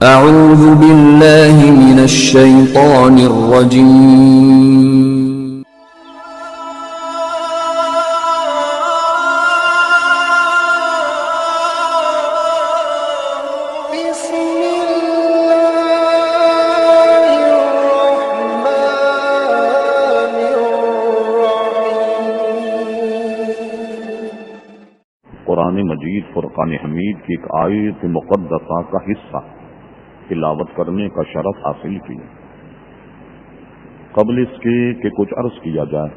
أعوذ بالله من الشيطان الرجيم بسم الله الرحمن الرحيم قرآن مجید فرقان حمید کی ایک آیت مقدسہ کا حصہ تلاوت کرنے کا شرف حاصل کیا۔ قبل اس کے کہ کچھ عرض کیا جائے،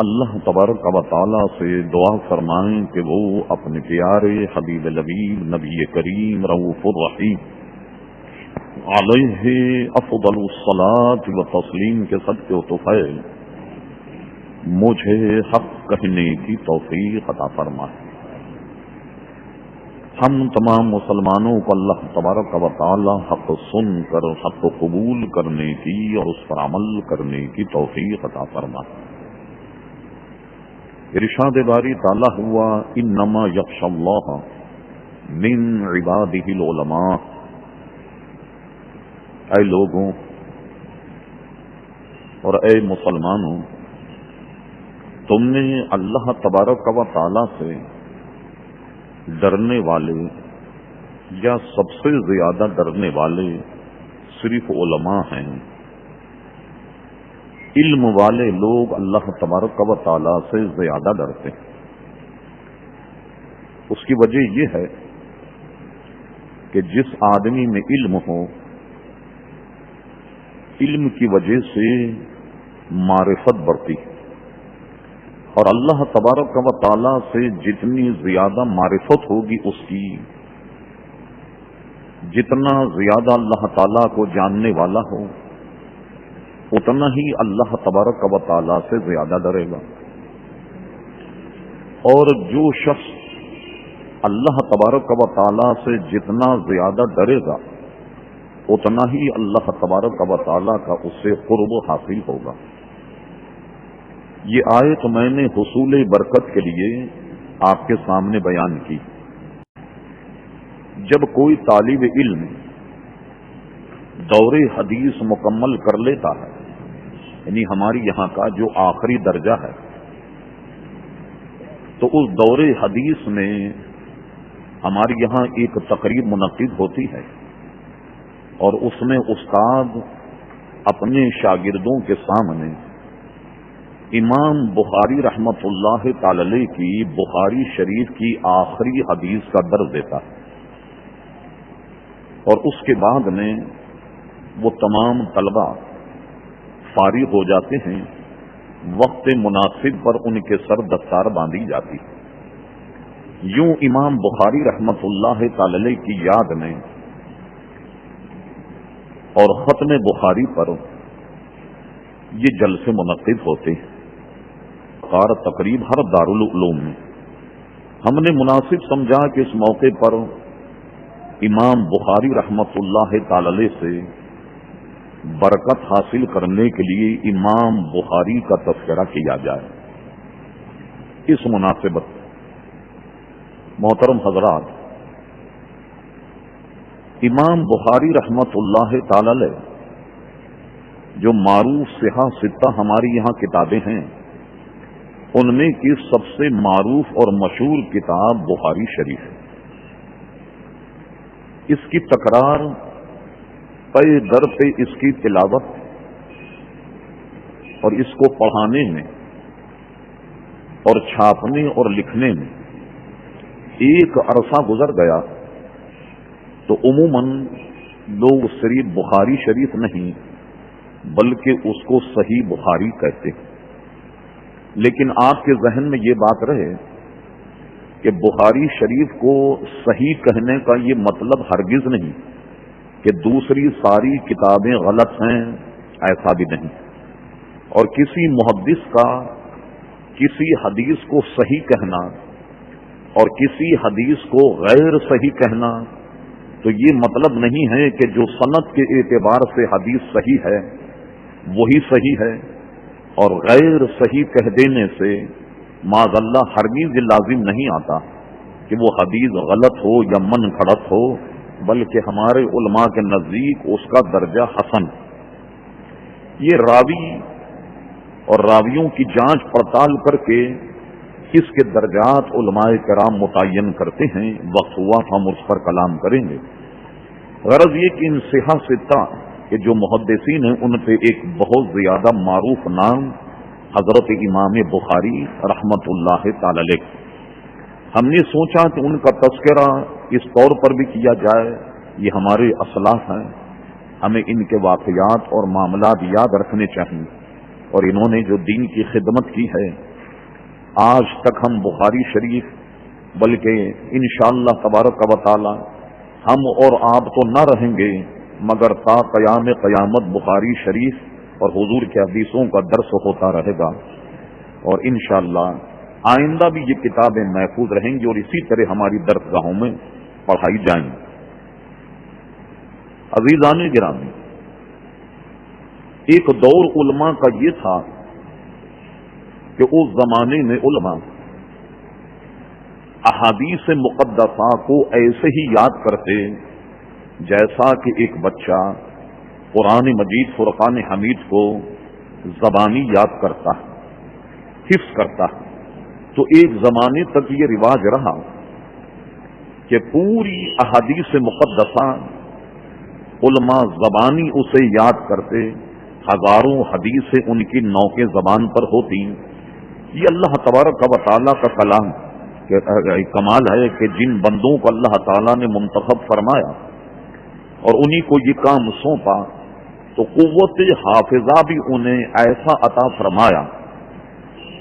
اللہ تبارک و تعالی سے دعا فرمائیں کہ وہ اپنے پیارے حبیب لبیب نبی کریم رؤوف الرحیم علیہ افضل الصلاۃ و تسلیم کے صدقے و طفیل مجھے حق کہنے کی توفیق عطا فرمائے۔ ہم تمام مسلمانوں کو اللہ تبارک و تعالی حق سن کر حق قبول کرنے کی اور اس پر عمل کرنے کی توفیق عطا فرمائے۔ ارشاد باری تعالی ہوا انما یخشی اللہ من عبادہ العلماء۔ اے لوگوں اور اے مسلمانوں، تم نے اللہ تبارک و تعالی سے ڈرنے والے یا سب سے زیادہ ڈرنے والے صرف علماء ہیں۔ علم والے لوگ اللہ تبارک و تعالی سے زیادہ ڈرتے ہیں۔ اس کی وجہ یہ ہے کہ جس آدمی میں علم ہو، علم کی وجہ سے معرفت بڑھتی ہے، اور اللہ تبارک و تعالی سے جتنی زیادہ معرفت ہوگی اس کی، جتنا زیادہ اللہ تعالی کو جاننے والا ہو، اتنا ہی اللہ تبارک و تعالی سے زیادہ ڈرے گا۔ اور جو شخص اللہ تبارک و تعالی سے جتنا زیادہ ڈرے گا، اتنا ہی اللہ تبارک و تعالی کا اس سے قرب حاصل ہوگا۔ یہ آیت میں نے حصول برکت کے لیے آپ کے سامنے بیان کی۔ جب کوئی طالب علم دور حدیث مکمل کر لیتا ہے، یعنی ہماری یہاں کا جو آخری درجہ ہے، تو اس دور حدیث میں ہمارے یہاں ایک تقریب منعقد ہوتی ہے، اور اس میں استاد اپنے شاگردوں کے سامنے امام بخاری رحمت اللہ تعالی علیہ کی بخاری شریف کی آخری حدیث کا درس دیتا ہے، اور اس کے بعد میں وہ تمام طلبہ فارغ ہو جاتے ہیں۔ وقت مناسب پر ان کے سر دستار باندھی جاتی۔ یوں امام بخاری رحمت اللہ تعالی علیہ کی یاد میں اور ختم بخاری پر یہ جلسے منعقد ہوتے ہیں۔ تقریب ہر دارالعلوم میں ہم نے مناسب سمجھا کہ اس موقع پر امام بخاری رحمت اللہ تعالی علیہ سے برکت حاصل کرنے کے لیے امام بخاری کا تذکرہ کیا جائے۔ اس مناسبت محترم حضرات، امام بخاری رحمت اللہ تعالی علیہ جو معروف صحاح ستہ ہماری یہاں کتابیں ہیں، ان میں کی سب سے معروف اور مشہور کتاب بخاری شریف ہے۔ اس کی تکرار پے در پہ اس کی تلاوت اور اس کو پڑھانے میں اور چھاپنے اور لکھنے میں ایک عرصہ گزر گیا، تو عموماً لوگ صرف بخاری شریف نہیں بلکہ اس کو صحیح بخاری کہتے ہیں۔ لیکن آپ کے ذہن میں یہ بات رہے کہ بخاری شریف کو صحیح کہنے کا یہ مطلب ہرگز نہیں کہ دوسری ساری کتابیں غلط ہیں، ایسا بھی نہیں. اور کسی محدث کا کسی حدیث کو صحیح کہنا اور کسی حدیث کو غیر صحیح کہنا تو یہ مطلب نہیں ہے کہ جو سند کے اعتبار سے حدیث صحیح ہے وہی صحیح ہے، اور غیر صحیح کہہ دینے سے معاذ اللہ ہرگز یہ لازم نہیں آتا کہ وہ حدیث غلط ہو یا من گھڑت ہو، بلکہ ہمارے علماء کے نزدیک اس کا درجہ حسن. یہ راوی اور راویوں کی جانچ پڑتال کر کے اس کے درجات علماء کرام متعین کرتے ہیں. وقت ہوا ہم اس پر کلام کریں گے. غرض یہ کہ ان صحہ ستہ کہ جو محدثین ہیں ان پہ ایک بہت زیادہ معروف نام حضرت امام بخاری رحمت اللہ تعالی علیہ. ہم نے سوچا کہ ان کا تذکرہ اس طور پر بھی کیا جائے، یہ ہمارے اسلاف ہیں، ہمیں ان کے واقعات اور معاملات یاد رکھنے چاہیے، اور انہوں نے جو دین کی خدمت کی ہے آج تک ہم بخاری شریف بلکہ انشاءاللہ تبارک و تعالی ہم اور آپ تو نہ رہیں گے مگر تا قیام قیامت بخاری شریف اور حضور کے حدیثوں کا درس ہوتا رہے گا، اور انشاءاللہ آئندہ بھی یہ کتابیں محفوظ رہیں گی اور اسی طرح ہماری درسگاہوں میں پڑھائی جائیں گی. عزیزان گرامی، ایک دور علماء کا یہ تھا کہ اس زمانے میں علماء احادیث مقدسہ کو ایسے ہی یاد کرتے جیسا کہ ایک بچہ قرآن مجید فرقان حمید کو زبانی یاد کرتا ہے، حفظ کرتا ہے. تو ایک زمانے تک یہ رواج رہا کہ پوری احادیث مقدسہ علماء زبانی اسے یاد کرتے، ہزاروں حدیثیں ان کی نوک زبان پر ہوتی. یہ اللہ تبارک و تعالیٰ کا کلام کمال ہے کہ جن بندوں کو اللہ تعالیٰ نے منتخب فرمایا اور انہی کو یہ کام سونپا تو قوت حافظہ بھی انہیں ایسا عطا فرمایا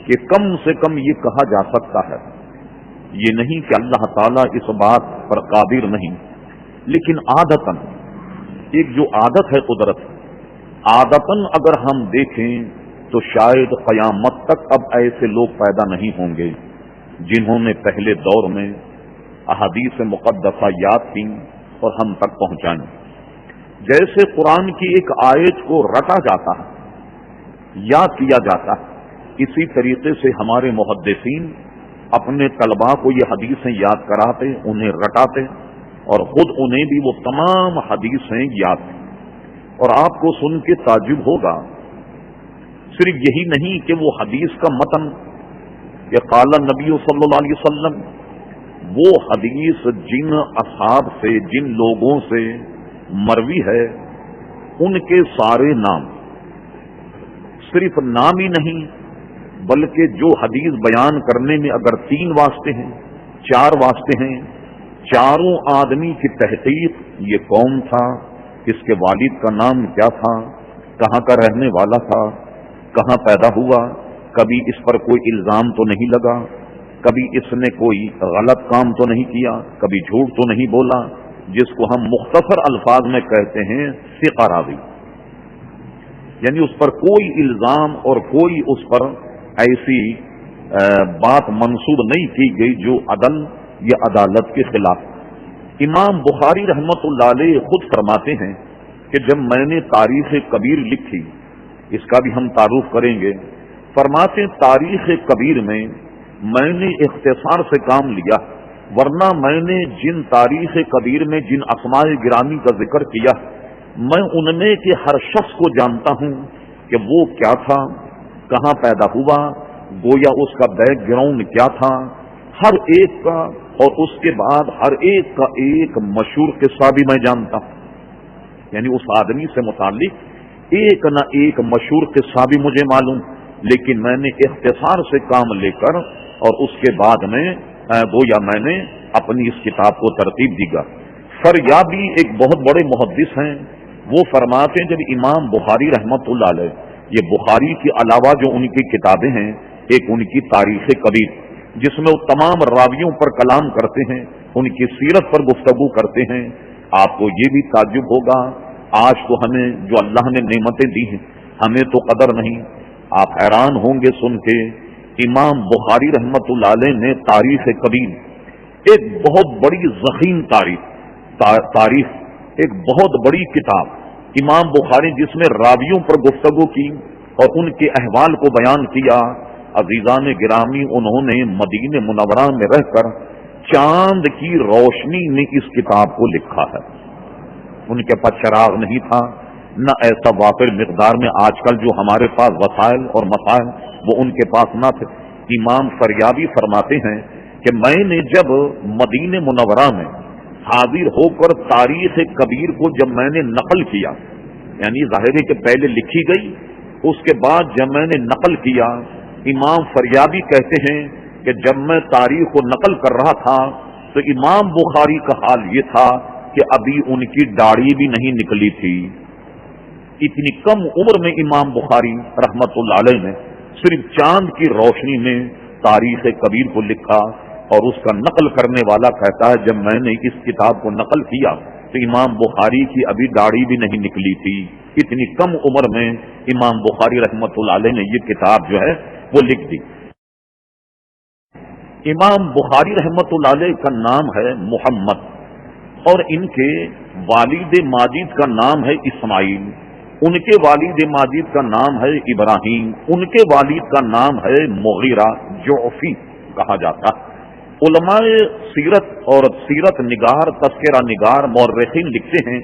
کہ کم سے کم یہ کہا جا سکتا ہے، یہ نہیں کہ اللہ تعالیٰ اس بات پر قادر نہیں، لیکن عادتاً ایک جو عادت ہے قدرت، عادتاً اگر ہم دیکھیں تو شاید قیامت تک اب ایسے لوگ پیدا نہیں ہوں گے جنہوں نے پہلے دور میں احادیث مقدسہ یاد کی اور ہم تک پہنچائیں. جیسے قرآن کی ایک آیت کو رٹا جاتا ہے، یاد کیا جاتا ہے، اسی طریقے سے ہمارے محدثین اپنے طلباء کو یہ حدیثیں یاد کراتے، انہیں رٹاتے، اور خود انہیں بھی وہ تمام حدیثیں یاد تھیں. اور آپ کو سن کے تعجب ہوگا، صرف یہی نہیں کہ وہ حدیث کا متن کہ قال نبی صلی اللہ علیہ وسلم، وہ حدیث جن اصحاب سے جن لوگوں سے مروی ہے ان کے سارے نام، صرف نام ہی نہیں بلکہ جو حدیث بیان کرنے میں اگر 3 واسطے ہیں 4 واسطے ہیں، چاروں آدمی کی تحقیق، یہ کون تھا، اس کے والد کا نام کیا تھا، کہاں کا رہنے والا تھا، کہاں پیدا ہوا، کبھی اس پر کوئی الزام تو نہیں لگا، کبھی اس نے کوئی غلط کام تو نہیں کیا، کبھی جھوٹ تو نہیں بولا، جس کو ہم مختصر الفاظ میں کہتے ہیں ثقہ راوی، یعنی اس پر کوئی الزام اور کوئی اس پر ایسی بات منسوب نہیں کی گئی جو عدل یا عدالت کے خلاف. امام بخاری رحمت اللہ علیہ خود فرماتے ہیں کہ جب میں نے تاریخ کبیر لکھی، اس کا بھی ہم تعارف کریں گے، فرماتے تاریخ کبیر میں نے اختصار سے کام لیا، ورنہ میں نے جن تاریخ کبیر میں جن اسماء گرامی کا ذکر کیا میں ان میں کے ہر شخص کو جانتا ہوں کہ وہ کیا تھا، کہاں پیدا ہوا، گویا اس کا بیک گراؤنڈ کیا تھا، ہر ایک کا، اور اس کے بعد ہر ایک کا ایک مشہور قصہ بھی میں جانتا ہوں. یعنی اس آدمی سے متعلق ایک نہ ایک مشہور قصہ بھی مجھے معلوم، لیکن میں نے اختصار سے کام لے کر اور اس کے بعد میں گویا میں نے اپنی اس کتاب کو ترتیب دی گا. فریابی ایک بہت بڑے محدث ہیں، وہ فرماتے ہیں جب امام بخاری رحمت اللہ علیہ یہ بخاری کے علاوہ جو ان کی کتابیں ہیں ایک ان کی تاریخ کبیر جس میں وہ تمام راویوں پر کلام کرتے ہیں، ان کی سیرت پر گفتگو کرتے ہیں۔ آپ کو یہ بھی تعجب ہوگا، آج تو ہمیں جو اللہ نے نعمتیں دی ہیں ہمیں تو قدر نہیں۔ آپ حیران ہوں گے سن کے، امام بخاری رحمت اللہ علیہ نے تاریخ کبیر، ایک بہت بڑی ضخیم تاریخ، ایک بہت بڑی کتاب امام بخاری جس میں راویوں پر گفتگو کی اور ان کے احوال کو بیان کیا۔ عزیزان گرامی، انہوں نے مدینہ منورہ میں رہ کر چاند کی روشنی میں اس کتاب کو لکھا ہے۔ ان کے پاس چراغ نہیں تھا، نہ ایسا وافر مقدار میں آج کل جو ہمارے پاس وسائل اور مسائل وہ ان کے پاس نہ تھے۔ امام فریابی فرماتے ہیں کہ میں نے جب مدینہ منورہ میں حاضر ہو کر تاریخ کبیر کو جب میں نے نقل کیا، یعنی ظاہر ہے کہ پہلے لکھی گئی، اس کے بعد جب میں نے نقل کیا، امام فریابی کہتے ہیں کہ جب میں تاریخ کو نقل کر رہا تھا تو امام بخاری کا حال یہ تھا کہ ابھی ان کی داڑھی بھی نہیں نکلی تھی۔ اتنی کم عمر میں امام بخاری رحمت اللہ علیہ نے صرف چاند کی روشنی میں تاریخ کبیر کو لکھا، اور اس کا نقل کرنے والا کہتا ہے جب میں نے اس کتاب کو نقل کیا تو امام بخاری کی ابھی داڑھی بھی نہیں نکلی تھی۔ اتنی کم عمر میں امام بخاری رحمت اللہ علیہ نے یہ کتاب جو ہے وہ لکھ دی۔ امام بخاری رحمت اللہ علیہ کا نام ہے محمد، اور ان کے والد ماجد کا نام ہے اسماعیل، ان کے والد ماجد کا نام ہے ابراہیم، ان کے والد کا نام ہے مغیرہ جعفی کہا جاتا۔ علماء سیرت اور سیرت نگار، تذکرہ نگار، مورخین لکھتے ہیں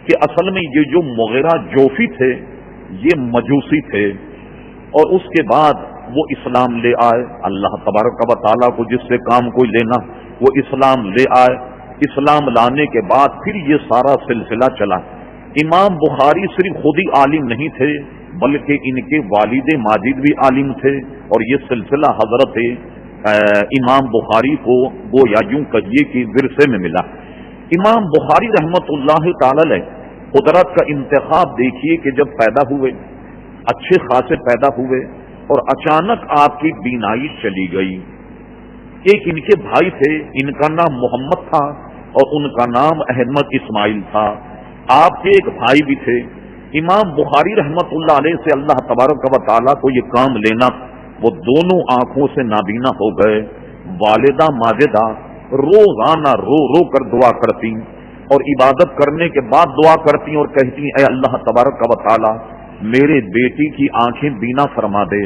کہ اصل میں یہ جو مغیرہ جعفی تھے یہ مجوسی تھے، اور اس کے بعد وہ اسلام لے آئے۔ اللہ تبارک و تعالیٰ کو جس سے کام کوئی لینا وہ اسلام لے آئے۔ اسلام لانے کے بعد پھر یہ سارا سلسلہ چلا۔ امام بخاری صرف خود ہی عالم نہیں تھے بلکہ ان کے والد ماجد بھی عالم تھے، اور یہ سلسلہ حضرت امام بخاری کو گویا یوں کہیے کہ ورثے میں ملا۔ امام بخاری رحمت اللہ تعالی علیہ قدرت کا انتخاب دیکھیے کہ جب پیدا ہوئے، اچھے خاصے پیدا ہوئے، اور اچانک آپ کی بینائی چلی گئی۔ ایک ان کے بھائی تھے، ان کا نام محمد تھا اور ان کا نام احمد اسماعیل تھا۔ آپ کے ایک بھائی بھی تھے۔ امام بخاری رحمت اللہ علیہ سے اللہ تبارک و تعالیٰ کو یہ کام لینا، وہ دونوں آنکھوں سے نابینا ہو گئے۔ والدہ ماجدہ روزانہ رو رو کر دعا کرتی، اور عبادت کرنے کے بعد دعا کرتی اور کہتی اے اللہ تبارک و تعالیٰ میرے بیٹی کی آنکھیں بینا فرما دے۔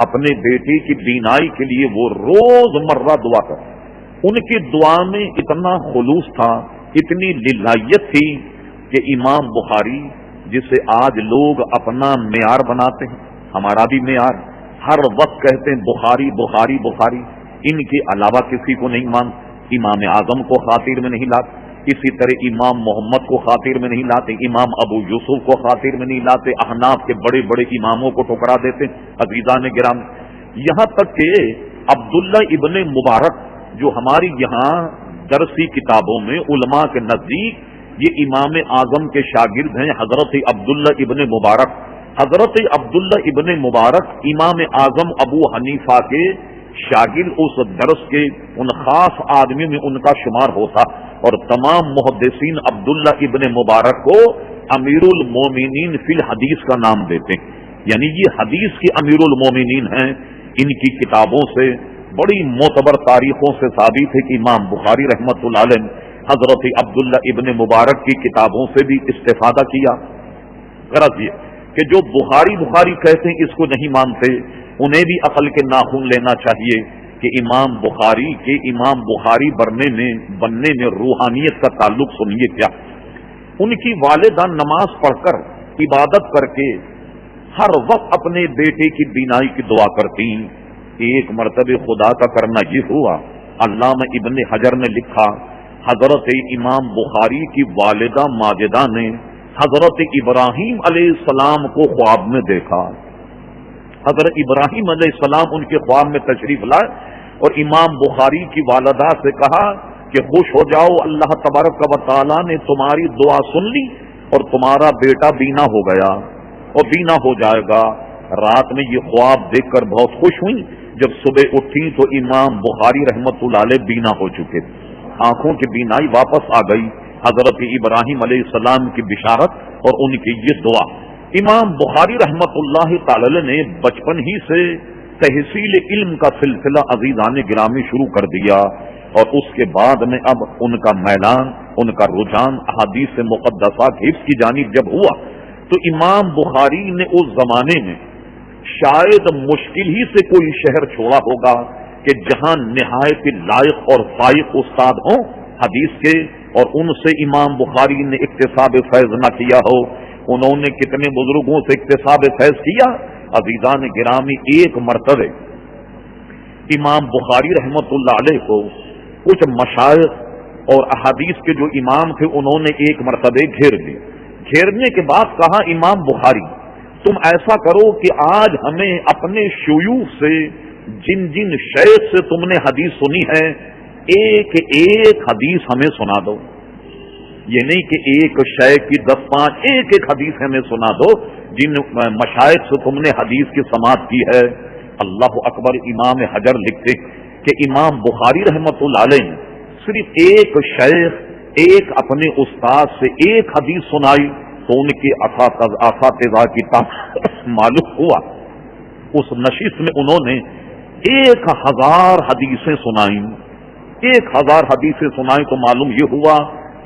اپنے بیٹی کی بینائی کے لیے وہ روز مرہ دعا کر۔ ان کی دعا میں اتنا خلوص تھا، اتنی للہیت تھی کہ امام بخاری جسے آج لوگ اپنا معیار بناتے ہیں، ہمارا بھی معیار، ہر وقت کہتے ہیں بخاری بخاری بخاری، ان کے علاوہ کسی کو نہیں مانتے۔ امام اعظم کو خاطر میں نہیں لاتے، اسی طرح امام محمد کو خاطر میں نہیں لاتے، امام ابو یوسف کو خاطر میں نہیں لاتے، احناف کے بڑے بڑے اماموں کو ٹھکرا دیتے۔ عزیزان گرامی، یہاں تک کہ عبداللہ ابن مبارک جو ہماری یہاں درسی کتابوں میں علماء کے نزدیک یہ امام اعظم کے شاگرد ہیں، حضرت عبداللہ ابن مبارک۔ حضرت عبداللہ ابن مبارک امام اعظم ابو حنیفہ کے شاگرد، اس درس کے ان خاص آدمی میں ان کا شمار ہوتا، اور تمام محدثین عبداللہ ابن مبارک کو امیر المومنین فی الحدیث کا نام دیتے ہیں، یعنی یہ حدیث کے امیر المومنین ہیں۔ ان کی کتابوں سے، بڑی معتبر تاریخوں سے ثابت ہے کہ امام بخاری رحمت اللہ علیہ حضرت عبداللہ ابن مبارک کی کتابوں سے بھی استفادہ کیا۔ غرض یہ کہ جو بخاری بخاری کہتے ہیں اس کو نہیں مانتے، انہیں بھی عقل کے ناخن لینا چاہیے کہ امام بخاری کے امام بخاری بننے میں روحانیت کا تعلق سنیے کیا۔ ان کی والدہ نماز پڑھ کر، عبادت کر کے ہر وقت اپنے بیٹے کی بینائی کی دعا کرتی۔ ایک مرتبہ خدا کا کرنا یہ ہوا، علامہ ابن حجر نے لکھا حضرت امام بخاری کی والدہ ماجدہ نے حضرت ابراہیم علیہ السلام کو خواب میں دیکھا۔ حضرت ابراہیم علیہ السلام ان کے خواب میں تشریف لائے اور امام بخاری کی والدہ سے کہا کہ خوش ہو جاؤ، اللہ تبارک و تعالیٰ نے تمہاری دعا سن لی اور تمہارا بیٹا بینا ہو گیا اور بینا ہو جائے گا۔ رات میں یہ خواب دیکھ کر بہت خوش ہوئی، جب صبح اٹھی تو امام بخاری رحمت اللہ علیہ بینا ہو چکے تھے، آنکھوں کی بینائی واپس آ گئی۔ حضرت ابراہیم علیہ السلام کی بشارت اور ان کی یہ دعا، امام بخاری رحمت اللہ تعالی نے بچپن ہی سے تحصیل علم کا سلسلہ عزیزان گرامی شروع کر دیا، اور اس کے بعد میں اب ان کا میلان، ان کا رجحان احادیث مقدسہ کے حفظ کی جانب جب ہوا تو امام بخاری نے اس زمانے میں شاید مشکل ہی سے کوئی شہر چھوڑا ہوگا کہ جہاں نہایت لائق اور فائق استاد ہوں حدیث کے، اور ان سے امام بخاری نے اکتساب فیض نہ کیا ہو۔ انہوں نے کتنے بزرگوں سے اکتساب فیض کیا؟ عزیزان گرامی، ایک مرتبہ امام بخاری رحمت اللہ علیہ کو کچھ مشائخ اور احادیث کے جو امام تھے انہوں نے ایک مرتبہ گھیر لیا۔ گھیرنے کے بعد کہا، امام بخاری تم ایسا کرو کہ آج ہمیں اپنے شیوخ سے جن جن شیخ سے تم نے حدیث سنی ہے ایک ایک حدیث ہمیں سنا دو۔ یہ نہیں کہ ایک شیخ کی 10-5، ایک ایک حدیث ہمیں سنا دو جن مشائخ سے تم نے حدیث کی سماعت کی ہے۔ اللہ اکبر! امام حجر لکھتے کہ امام بخاری رحمت اللہ علیہ نے صرف ایک شیخ، ایک اپنے استاد سے ایک حدیث سنائی تو ان کے اساتذہ کی معلوم ہوا۔ اس نشست میں انہوں نے 1000 حدیثیں سنائیں، 1000 حدیثیں سنائیں تو معلوم یہ ہوا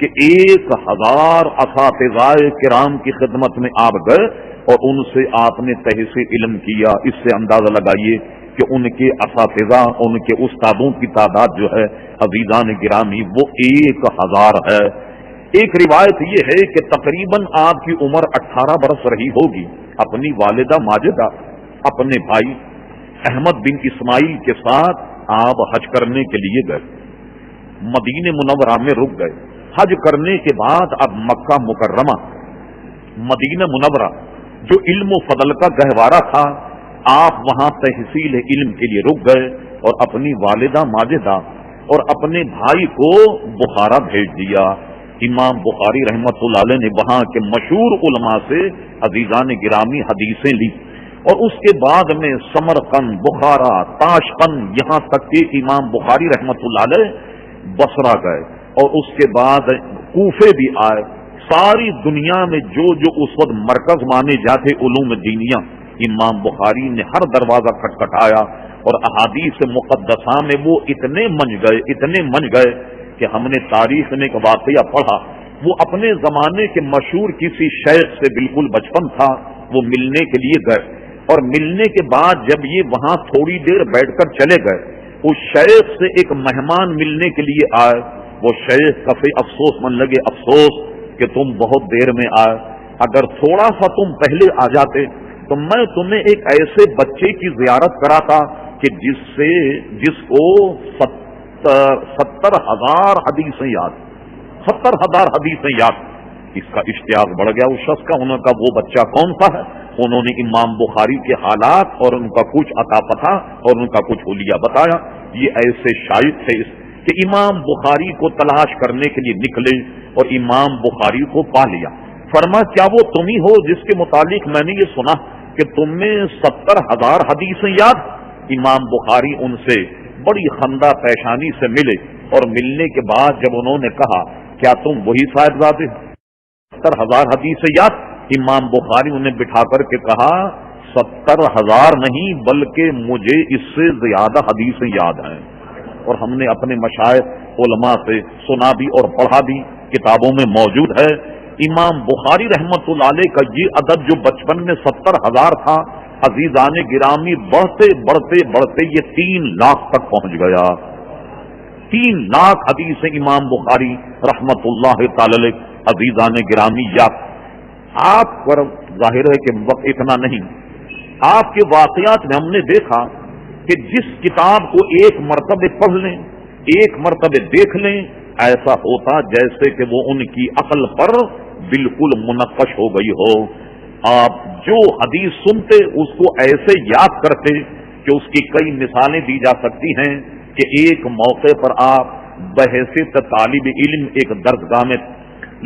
کہ 1000 اساتذہ کرام کی خدمت میں آپ گئے اور ان سے آپ نے تحصیل علم کیا۔ اس سے اندازہ لگائیے کہ ان کے اساتذہ، ان کے استادوں کی تعداد جو ہے عزیزان گرامی وہ 1000 ہے۔ ایک روایت یہ ہے کہ تقریباً آپ کی عمر 18 برس رہی ہوگی۔ اپنی والدہ ماجدہ، اپنے بھائی احمد بن اسماعیل کے ساتھ آپ حج کرنے کے لیے گئے، مدینہ منورہ میں رک گئے۔ حج کرنے کے بعد اب مکہ مکرمہ، مدینہ منورہ جو علم و فضل کا گہوارہ تھا، آپ وہاں تحصیل علم کے لیے رک گئے اور اپنی والدہ ماجدہ اور اپنے بھائی کو بخارا بھیج دیا۔ امام بخاری رحمت اللہ علیہ نے وہاں کے مشہور علماء سے عزیزان گرامی حدیثیں لی، اور اس کے بعد میں سمرقند، بخارا، تاشقند، یہاں تک کہ امام بخاری رحمت اللہ علیہ بصرہ گئے اور اس کے بعد کوفے بھی آئے۔ ساری دنیا میں جو جو اس وقت مرکز مانے جاتے علوم دینیاں، امام بخاری نے ہر دروازہ کھٹکھٹایا، اور احادیث مقدسہ میں وہ اتنے منج گئے کہ ہم نے تاریخ میں ایک واقعہ پڑھا، وہ اپنے زمانے کے مشہور کسی شیخ سے بالکل بچپن تھا، وہ ملنے کے لیے گئے، اور ملنے کے بعد جب یہ وہاں تھوڑی دیر بیٹھ کر چلے گئے، اس شیخ سے ایک مہمان ملنے کے لیے آئے۔ وہ شیخ کافی افسوس من لگے، افسوس کہ تم بہت دیر میں آئے، اگر تھوڑا سا تم پہلے آ جاتے تو میں تمہیں ایک ایسے بچے کی زیارت کراتا کہ جس کو 70,000 حدیثیں یاد، 70,000 حدیثیں یاد۔ اس کا اشتیاق بڑھ گیا اس شخص کا۔ انہوں کا وہ بچہ کون سا ہے؟ انہوں نے امام بخاری کے حالات اور ان کا کچھ عطا پتہ اور ان کا کچھ حلیہ بتایا۔ یہ ایسے شائق تھے کہ امام بخاری کو تلاش کرنے کے لیے نکلے اور امام بخاری کو پا لیا۔ فرما، کیا وہ تم ہی ہو جس کے متعلق میں نے یہ سنا کہ تم میں 70,000 حدیثیں یاد؟ امام بخاری ان سے بڑی خندہ پیشانی سے ملے، اور ملنے کے بعد جب انہوں نے کہا کیا تم وہی صاحبزادے 70,000 حدیثیں یاد؟ امام بخاری انہیں بٹھا کر کے کہا 70,000 نہیں بلکہ مجھے اس سے زیادہ حدیثیں یاد ہیں، اور ہم نے اپنے مشائخ علماء سے سنا بھی اور پڑھا بھی، کتابوں میں موجود ہے۔ امام بخاری رحمت اللہ علیہ کا یہ عدد جو بچپن میں 70,000 تھا، عزیزان گرامی بڑھتے بڑھتے بڑھتے یہ 3 لاکھ تک پہنچ گیا۔ 3 لاکھ حدیثیں امام بخاری رحمت اللہ تعالی علیہ عزیزان گرامی یاد۔ آپ پر ظاہر ہے کہ وقت اتنا نہیں، آپ کے واقعات میں ہم نے دیکھا کہ جس کتاب کو ایک مرتبہ پڑھ لیں، ایک مرتبہ دیکھ لیں، ایسا ہوتا جیسے کہ وہ ان کی عقل پر بالکل منقش ہو گئی ہو۔ آپ جو حدیث سنتے اس کو ایسے یاد کرتے کہ اس کی کئی مثالیں دی جا سکتی ہیں کہ ایک موقع پر آپ بحیثیت طالب علم ایک درسگاہ میں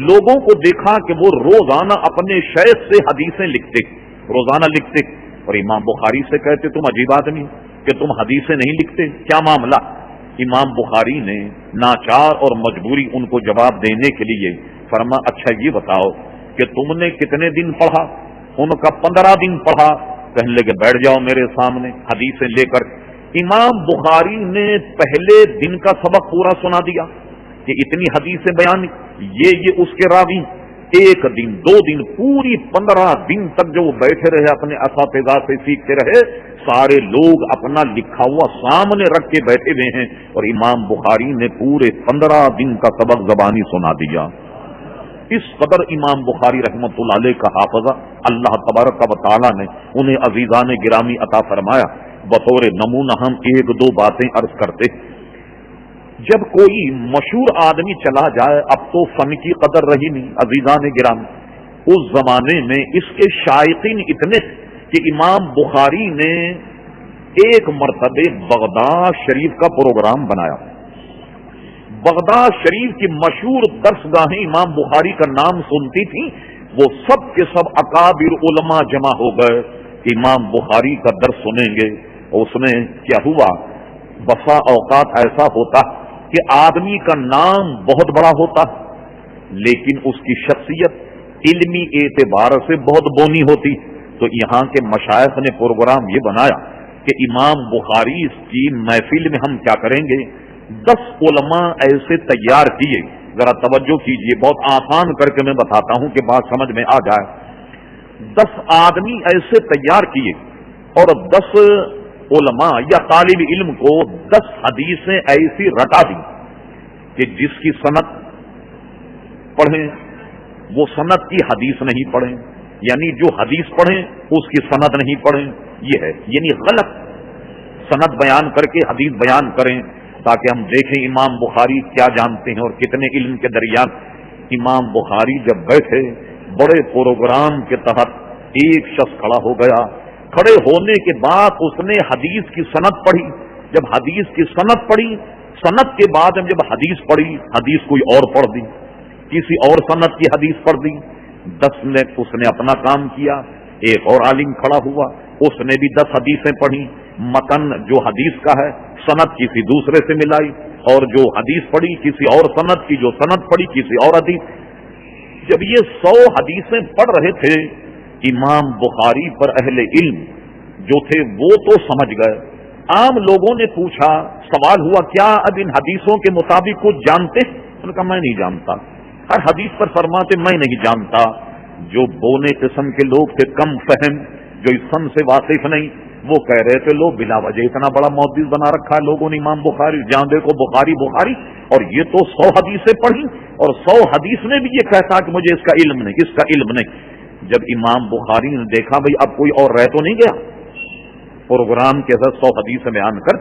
لوگوں کو دیکھا کہ وہ روزانہ اپنے شیخ سے حدیثیں لکھتے، روزانہ لکھتے، اور امام بخاری سے کہتے تم عجیب آدمی، کہ تم حدیثیں نہیں لکھتے، کیا معاملہ؟ امام بخاری نے ناچار اور مجبوری ان کو جواب دینے کے لیے فرما اچھا یہ بتاؤ کہ تم نے کتنے دن پڑھا؟ ان کا 15 دن پڑھا۔ کہنے لگے بیٹھ جاؤ میرے سامنے حدیثیں لے کر۔ امام بخاری نے پہلے دن کا سبق پورا سنا دیا کہ اتنی حدیثیں بیان، یہ اس کے راوی، ایک دن 2 دن پوری 15 دن تک جو وہ بیٹھے رہے اپنے اساتذہ سے سیکھتے رہے، سارے لوگ اپنا لکھا ہوا سامنے رکھ کے بیٹھے ہوئے ہیں اور امام بخاری نے پورے 15 دن کا سبق زبانی سنا دیا۔ اس قدر امام بخاری رحمۃ اللہ علیہ کا حافظہ اللہ تبارک و تعالی نے انہیں عزیزان گرامی عطا فرمایا۔ بطور نمونہ ہم 1-2 باتیں عرض کرتے۔ جب کوئی مشہور آدمی چلا جائے، اب تو فن کی قدر رہی نہیں عزیزان گرامی، اس زمانے میں اس کے شائقین اتنے کہ امام بخاری نے ایک مرتبہ بغداد شریف کا پروگرام بنایا۔ بغداد شریف کی مشہور درسگاہیں امام بخاری کا نام سنتی تھیں، وہ سب کے سب اکابر علماء جمع ہو گئے، امام بخاری کا درس سنیں گے۔ اس میں کیا ہوا، بسا اوقات ایسا ہوتا کہ آدمی کا نام بہت بڑا ہوتا لیکن اس کی شخصیت علمی اعتبار سے بہت بونی ہوتی۔ تو یہاں کے مشائخ نے پروگرام یہ بنایا کہ امام بخاری کی محفل میں ہم کیا کریں گے، 10 علماء ایسے تیار کیے۔ ذرا توجہ کیجئے، بہت آسان کر کے میں بتاتا ہوں کہ بات سمجھ میں آ جائے۔ 10 آدمی ایسے تیار کیے اور 10 علماء یا طالب علم کو 10 حدیثیں ایسی رٹا دی کہ جس کی سند پڑھیں وہ سند کی حدیث نہیں پڑھیں، یعنی جو حدیث پڑھیں اس کی سند نہیں پڑھیں، یہ ہے، یعنی غلط سند بیان کر کے حدیث بیان کریں تاکہ ہم دیکھیں امام بخاری کیا جانتے ہیں اور کتنے علم کے درمیان۔ امام بخاری جب بیٹھے، بڑے پروگرام کے تحت ایک شخص کھڑا ہو گیا، کھڑے ہونے کے بعد اس نے حدیث کی سند پڑھی۔ جب حدیث کی سند پڑھی، سند کے بعد جب حدیث پڑھی، حدیث کوئی اور پڑھ دی، کسی اور سند کی حدیث پڑھ دی۔ 10 نے اس نے اپنا کام کیا، ایک اور عالم کھڑا ہوا، اس نے بھی 10 حدیثیں پڑھی، متن جو حدیث کا ہے سند کسی دوسرے سے ملائی، اور جو حدیث پڑھی کسی اور سند کی، جو سند پڑھی کسی اور حدیث۔ جب یہ 100 حدیثیں پڑھ رہے تھے، امام بخاری پر اہل علم جو تھے وہ تو سمجھ گئے۔ عام لوگوں نے پوچھا، سوال ہوا کیا اب ان حدیثوں کے مطابق کچھ جانتے؟ انہوں نے کہا میں نہیں جانتا۔ ہر حدیث پر فرماتے میں نہیں جانتا۔ جو بونے قسم کے لوگ تھے، کم فہم، جو اس فن سے واقف نہیں، وہ کہہ رہے تھے لو بلا وجہ اتنا بڑا محدث بنا رکھا ہے لوگوں نے امام بخاری، جہاں دیکھو بخاری بخاری، اور یہ تو 100 حدیثیں پڑھی اور 100 حدیث میں بھی یہ کہتا کہ مجھے اس کا علم نہیں، اس کا علم نہیں۔ جب امام بخاری نے دیکھا بھئی اب کوئی اور رہ تو نہیں گیا، پروگرام کے اندر 100 حدیث بیان کر،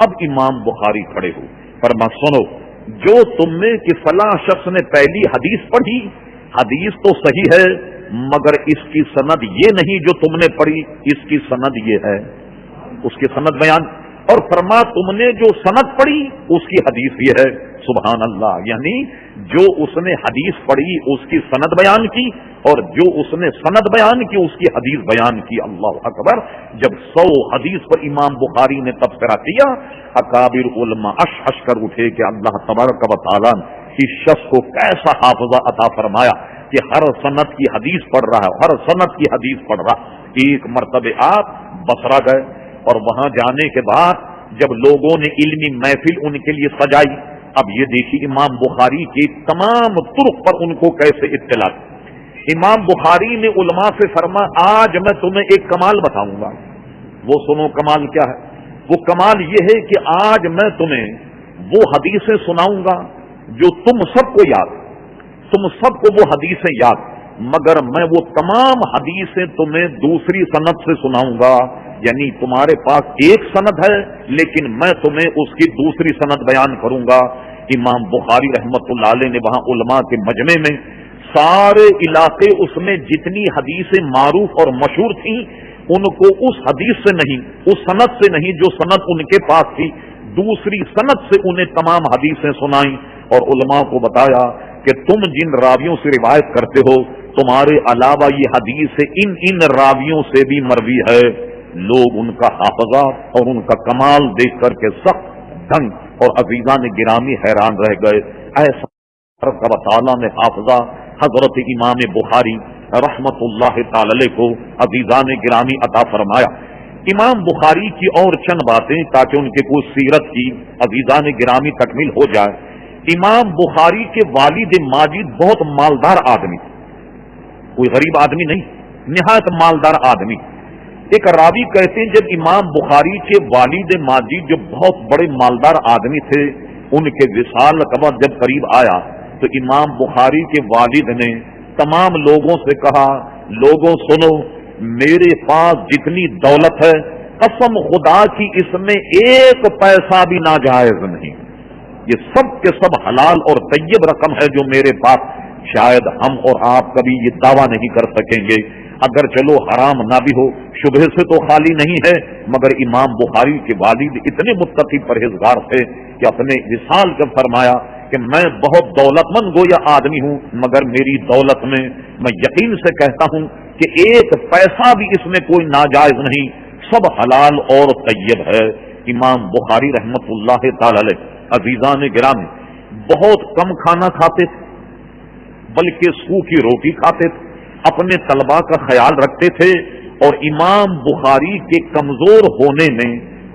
اب امام بخاری کھڑے ہو، فرما سنو، جو تم نے کہ فلاں شخص نے پہلی حدیث پڑھی، حدیث تو صحیح ہے مگر اس کی سند یہ نہیں جو تم نے پڑھی، اس کی سند یہ ہے، اس کی سند بیان، اور فرما تم نے جو سند پڑھی اس کی حدیث یہ ہے۔ سبحان اللہ، یعنی جو اس نے حدیث پڑھی اس کی سند بیان کی اور جو اس نے سند بیان کی اس کی حدیث بیان کی۔ اللہ اکبر۔ جب 100 حدیث پر امام بخاری نے تبصرہ کیا، اکابر علماء اش کر اٹھے کہ اللہ تبارک و تعالیٰ اس شخص کو کیسا حافظہ عطا فرمایا کہ ہر سند کی حدیث پڑھ رہا ہے، ہر سند کی حدیث پڑھ رہا۔ ایک مرتبہ آپ بصرہ گئے اور وہاں جانے کے بعد جب لوگوں نے علمی محفل ان کے لیے سجائی، اب یہ دیکھیے امام بخاری کے تمام طرق پر ان کو کیسے اطلاع۔ امام بخاری نے علماء سے فرمایا آج میں تمہیں ایک کمال بتاؤں گا، وہ سنو کمال کیا ہے۔ وہ کمال یہ ہے کہ آج میں تمہیں وہ حدیثیں سناؤں گا جو تم سب کو یاد، تم سب کو وہ حدیثیں یاد، مگر میں وہ تمام حدیثیں تمہیں دوسری سند سے سناؤں گا، یعنی تمہارے پاس ایک سند ہے لیکن میں تمہیں اس کی دوسری سند بیان کروں گا۔ امام بخاری رحمت اللہ علیہ نے وہاں علماء کے مجمع میں سارے علاقے اس میں جتنی حدیثیں معروف اور مشہور تھیں ان کو اس حدیث سے نہیں، اس سند سے نہیں جو سند ان کے پاس تھی، دوسری سند سے انہیں تمام حدیثیں سنائیں اور علماء کو بتایا کہ تم جن راویوں سے روایت کرتے ہو تمہارے علاوہ یہ حدیث ان راویوں سے بھی مروی ہے۔ لوگ ان کا حافظہ اور ان کا کمال دیکھ کر کے سخت دنگ اور عزیزان گرامی حیران رہ گئے. ایسا رب تعالیٰ نے حافظہ حضرت امام بخاری رحمت اللہ تعالی علیہ کو عزیزان گرامی عطا فرمایا. امام بخاری کی اور چند باتیں تاکہ ان کے کچھ سیرت کی عزیزان گرامی تکمیل ہو جائے. امام بخاری کے والد ماجد بہت مالدار آدمی، کوئی غریب آدمی نہیں، نہایت مالدار آدمی. ایک راوی کہتے ہیں جب امام بخاری کے والد ماجد جو بہت بڑے مالدار آدمی تھے، ان کے وصال کا وقت جب قریب آیا تو امام بخاری کے والد نے تمام لوگوں سے کہا، لوگوں سنو، میرے پاس جتنی دولت ہے قسم خدا کی اس میں ایک پیسہ بھی ناجائز نہیں، یہ سب کے سب حلال اور طیب رقم ہے جو میرے پاس. شاید ہم اور آپ کبھی یہ دعویٰ نہیں کر سکیں گے، اگر چلو حرام نہ بھی ہو، شبہ سے تو خالی نہیں ہے، مگر امام بخاری کے والد اتنے متقی پرہیزگار تھے کہ اپنے وصال کا فرمایا کہ میں بہت دولت مند گویا آدمی ہوں، مگر میری دولت میں میں یقین سے کہتا ہوں کہ ایک پیسہ بھی اس میں کوئی ناجائز نہیں، سب حلال اور طیب ہے. امام بخاری رحمت اللہ تعالی علیہ عزیزان گرامی بہت کم کھانا کھاتے تھے، بلکہ سوکھی روٹی کھاتے تھے، اپنے طلباء کا خیال رکھتے تھے. اور امام بخاری کے کمزور ہونے میں،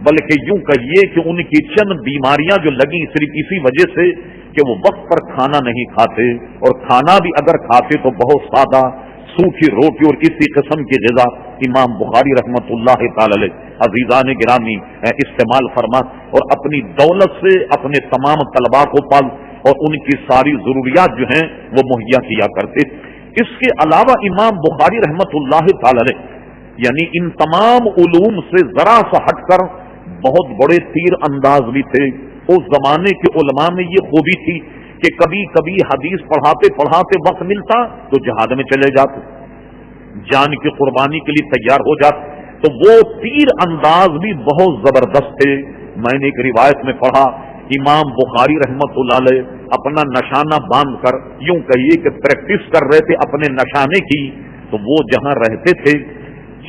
بلکہ یوں کہیے کہ ان کی چند بیماریاں جو لگی صرف اسی وجہ سے کہ وہ وقت پر کھانا نہیں کھاتے، اور کھانا بھی اگر کھاتے تو بہت سادہ سوکھی روٹی اور اسی قسم کی غذا امام بخاری رحمت اللہ تعالی علیہ عزیزان گرامی استعمال فرما اور اپنی دولت سے اپنے تمام طلباء کو پال اور ان کی ساری ضروریات جو ہیں وہ مہیا کیا کرتے. اس کے علاوہ امام بخاری رحمت اللہ تعالی علیہ یعنی ان تمام علوم سے ذرا سا ہٹ کر بہت بڑے تیر انداز بھی تھے. اس زمانے کے علماء میں یہ خوبی تھی کہ کبھی کبھی حدیث پڑھاتے پڑھاتے وقت ملتا تو جہاد میں چلے جاتے، جان کی قربانی کے لیے تیار ہو جاتے. تو وہ تیر انداز بھی بہت زبردست تھے. میں نے ایک روایت میں پڑھا، امام بخاری رحمت اللہ علیہ اپنا نشانہ باندھ کر یوں کہیے کہ پریکٹس کر رہے تھے اپنے نشانے کی. تو وہ جہاں رہتے تھے،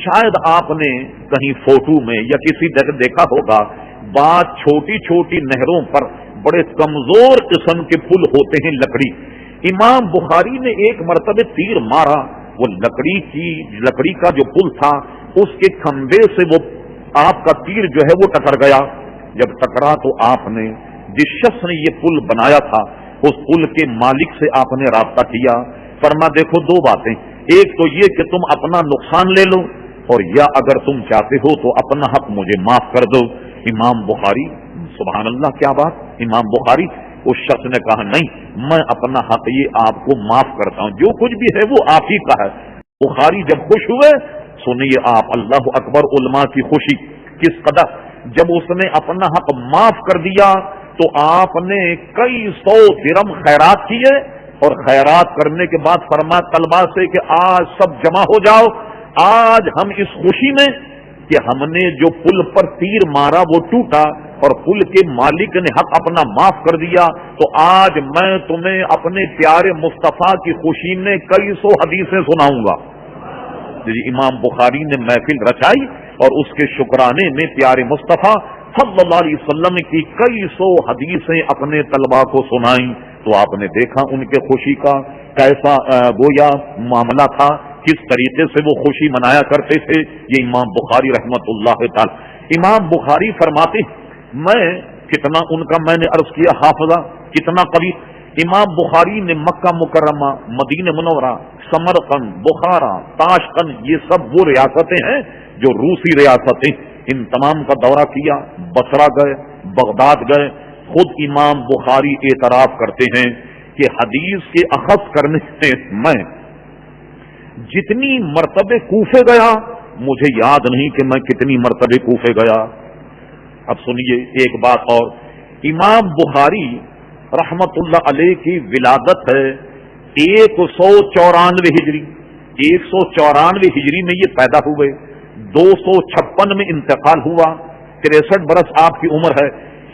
شاید آپ نے کہیں فوٹو میں یا کسی جگہ دیکھا ہوگا، بعض چھوٹی چھوٹی نہروں پر بڑے کمزور قسم کے پل ہوتے ہیں لکڑی. امام بخاری نے ایک مرتبہ تیر مارا، وہ لکڑی کا جو پل تھا اس کے کھمبے سے وہ آپ کا تیر جو ہے وہ ٹکر گیا. جب ٹکرا تو آپ نے جس شخص نے یہ پل بنایا تھا اس پل کے مالک سے آپ نے رابطہ کیا. فرما دیکھو دو باتیں، ایک تو یہ کہ تم اپنا نقصان لے لو، اور یا اگر تم چاہتے ہو تو اپنا حق مجھے معاف کر دو. امام بخاری، سبحان اللہ کیا بات، امام بخاری اس شخص نے کہا نہیں، میں اپنا حق یہ آپ کو معاف کرتا ہوں، جو کچھ بھی ہے وہ آپ ہی کا ہے. بخاری جب خوش ہوئے، سنیے آپ، اللہ اکبر، علماء کی خوشی کس قدر، جب اس نے اپنا حق معاف کر دیا تو آپ نے کئی 100 درم خیرات کیے، اور خیرات کرنے کے بعد فرمایا طلبا سے کہ آج سب جمع ہو جاؤ، آج ہم اس خوشی میں کہ ہم نے جو پل پر تیر مارا وہ ٹوٹا اور پل کے مالک نے حق اپنا معاف کر دیا، تو آج میں تمہیں اپنے پیارے مصطفیٰ کی خوشی میں کئی 100 حدیثیں سناؤں گا. امام بخاری نے محفل رچائی اور اس کے شکرانے میں پیارے مصطفیٰ صلی اللہ علیہ وسلم کی کئی 100 حدیثیں اپنے طلباء کو سنائیں. تو آپ نے دیکھا ان کے خوشی کا کیسا گویا معاملہ تھا، کس طریقے سے وہ خوشی منایا کرتے تھے. یہ امام بخاری رحمت اللہ تعالی. امام بخاری فرماتے میں نے عرض کیا حافظہ کتنا قوی. امام بخاری نے مکہ مکرمہ، مدینہ منورہ، سمرقند، بخارا، تاشقند، یہ سب وہ ریاستیں ہیں جو روسی ریاستیں، ان تمام کا دورہ کیا. بصرہ گئے، بغداد گئے. خود امام بخاری اعتراف کرتے ہیں کہ حدیث کے اخذ کرنے سے میں جتنی مرتبے کوفے گیا مجھے یاد نہیں کہ میں کتنی مرتبے کوفے گیا. اب سنیے ایک بات اور، امام بخاری رحمت اللہ علیہ کی ولادت ہے 194 ہجری. 194 ہجری میں یہ پیدا ہوئے، 256 میں انتقال ہوا، 63 برس آپ کی عمر ہے.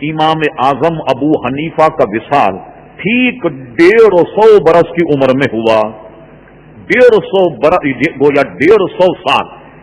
امام اعظم ابو حنیفہ کا وصال ٹھیک 150 برس کی عمر میں ہوا. 150 برس گویا 150 سال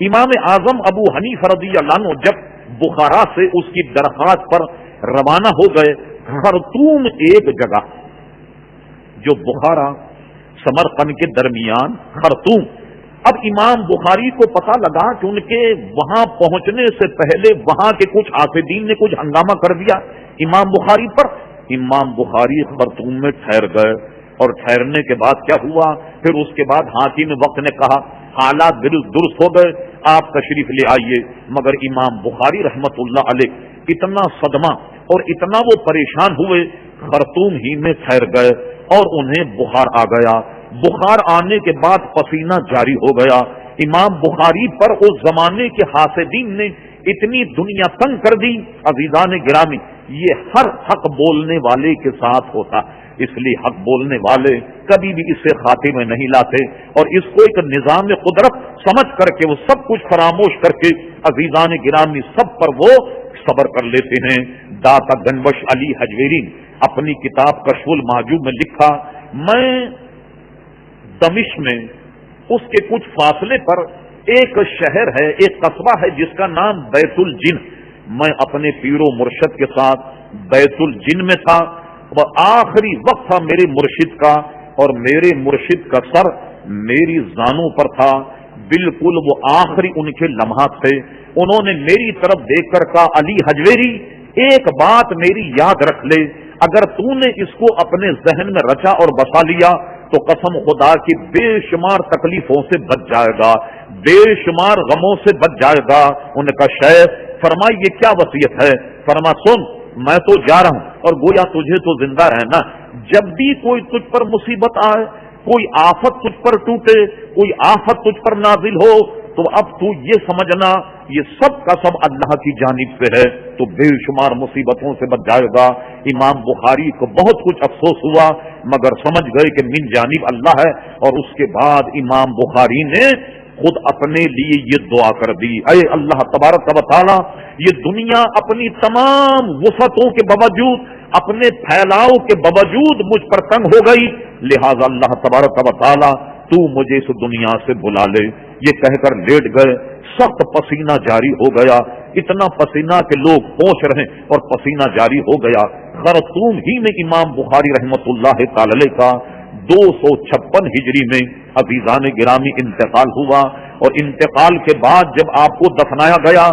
امام اعظم ابو حنیفہ رضی اللہ عنہ جب بخارا سے اس کی درخواست پر روانہ ہو گئے، خرطوم ایک جگہ جو بخارا سمرقند کے درمیان خرطوم، اب امام بخاری کو پتا لگا کہ ان کے وہاں پہنچنے سے پہلے وہاں کے کچھ آفدین نے کچھ ہنگامہ کر دیا امام بخاری پر. امام بخاری خرطوم میں ٹھہر گئے، اور ٹھہرنے کے بعد کیا ہوا، پھر اس کے بعد حاکم وقت نے کہا حالات درست ہو گئے، آپ تشریف لے آئیے. مگر امام بخاری رحمت اللہ علیہ اتنا صدمہ اور اتنا وہ پریشان ہوئے، خرطوم ہی میں ٹھہر گئے اور انہیں بخار آ گیا. بخار آنے کے بعد پسینہ جاری ہو گیا. امام بخاری پر اس زمانے کے حاسدین نے اتنی دنیا تنگ کر دی. عزیزان گرامی، یہ ہر حق بولنے والے کے ساتھ ہوتا، اس لیے حق بولنے والے کبھی بھی اسے خاتمے میں نہیں لاتے، اور اس کو ایک نظام قدرت سمجھ کر کے وہ سب کچھ فراموش کر کے عزیزان گرامی سب پر وہ صبر کر لیتے ہیں. داتا گنبش علی حجویری اپنی کتاب کشف المحجوب میں لکھا، میں دمشق میں اس کے کچھ فاصلے پر ایک شہر ہے، ایک قصبہ ہے جس کا نام بیت الجن. میں اپنے پیر و مرشد کے ساتھ بیت الجن میں تھا، وہ آخری وقت تھا میرے مرشد کا، اور میرے مرشد کا سر میری زانوں پر تھا، بالکل وہ آخری ان کے لمحات تھے. انہوں نے میری طرف دیکھ کر کہا علی حجویری ایک بات میری یاد رکھ لے، اگر تو نے اس کو اپنے ذہن میں رچا اور بسا لیا تو قسم خدا کی بے شمار تکلیفوں سے بچ جائے گا، بے شمار غموں سے بچ جائے گا. انہوں نے کہا شیخ فرمائی یہ کیا وصیت ہے؟ فرما سن میں تو جا رہا ہوں، اور گویا تجھے تو زندہ رہنا، جب بھی کوئی تجھ پر مصیبت آئے، کوئی آفت تجھ پر ٹوٹے، کوئی آفت تجھ پر نازل ہو، تو اب تو یہ سمجھنا یہ سب کا سب اللہ کی جانب سے ہے، تو بے شمار مصیبتوں سے بچ جائے گا. امام بخاری کو بہت کچھ افسوس ہوا، مگر سمجھ گئے کہ من جانب اللہ ہے. اور اس کے بعد امام بخاری نے خود اپنے لیے یہ دعا کر دی، اے اللہ تبارک و تعالی، یہ دنیا اپنی تمام وسعتوں کے باوجود، اپنے پھیلاؤ کے باوجود مجھ پر تنگ ہو گئی، لہذا اللہ تبارک و تعالی تو مجھے اس دنیا سے بلا لے. یہ کہہ کر لیٹ گئے. سخت پسینہ جاری ہو گیا، اتنا پسینہ کہ لوگ پہنچ رہے اور پسینہ جاری ہو گیا. خرطوم ہی میں امام بخاری رحمت اللہ تعالی کا 256 ہجری میں عزیزان گرامی انتقال ہوا، اور انتقال کے بعد جب آپ کو دفنایا گیا،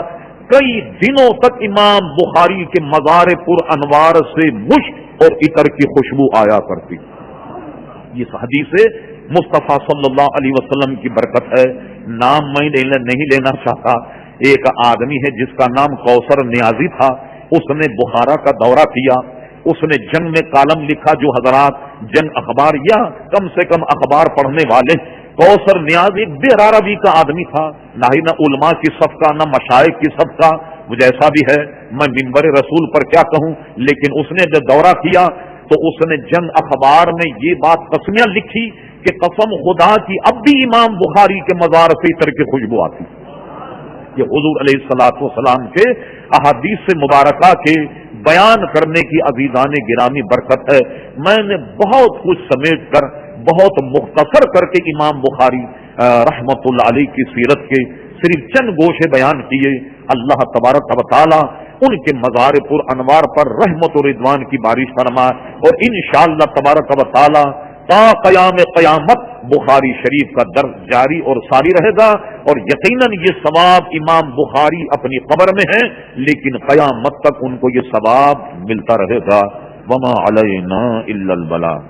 کئی دنوں تک امام بخاری کے مزار پر انوار سے مشک اور عطر کی خوشبو آیا کرتی. یہ حدیث مصطفیٰ صلی اللہ علیہ وسلم کی برکت ہے. نام میں نہیں لینا چاہتا. ایک آدمی ہے جس کا نام کوثر نیازی تھا، اس نے بخارا کا دورہ کیا، اس نے جنگ میں کالم لکھا. جو حضرات جنگ اخبار یا کم سے کم اخبار پڑھنے والے، کوثر نیازی بے روی کا آدمی تھا، نہ علماء کی صف کا، نہ مشائخ کی صف کا. وہ جیسا بھی ہے، میں منبر رسول پر کیا کہوں، لیکن اس نے جب دورہ کیا تو اس نے جنگ اخبار میں یہ بات قسمیاں لکھی کہ قسم خدا کی اب بھی امام بخاری کے مزار سے عطر کی خوشبو آتی. یہ حضور علیہ الصلوۃ والسلام کے احادیث مبارکہ کے بیان کرنے کی عزیزان گرامی برکت ہے. میں نے بہت کچھ سمیٹ کر بہت مختصر کر کے امام بخاری رحمت اللہ علیہ کی سیرت کے صرف چند گوشے بیان کیے. اللہ تبارک و تعالی ان کے مزار پر انوار پر رحمت و رضوان کی بارش فرمائے، اور انشاءاللہ تبارک و تعالی تا قیام قیامت بخاری شریف کا درس جاری اور ساری رہے گا. اور یقیناً یہ ثواب امام بخاری اپنی قبر میں ہیں، لیکن قیامت تک ان کو یہ ثواب ملتا رہے گا. وما علینا الا البلاغ.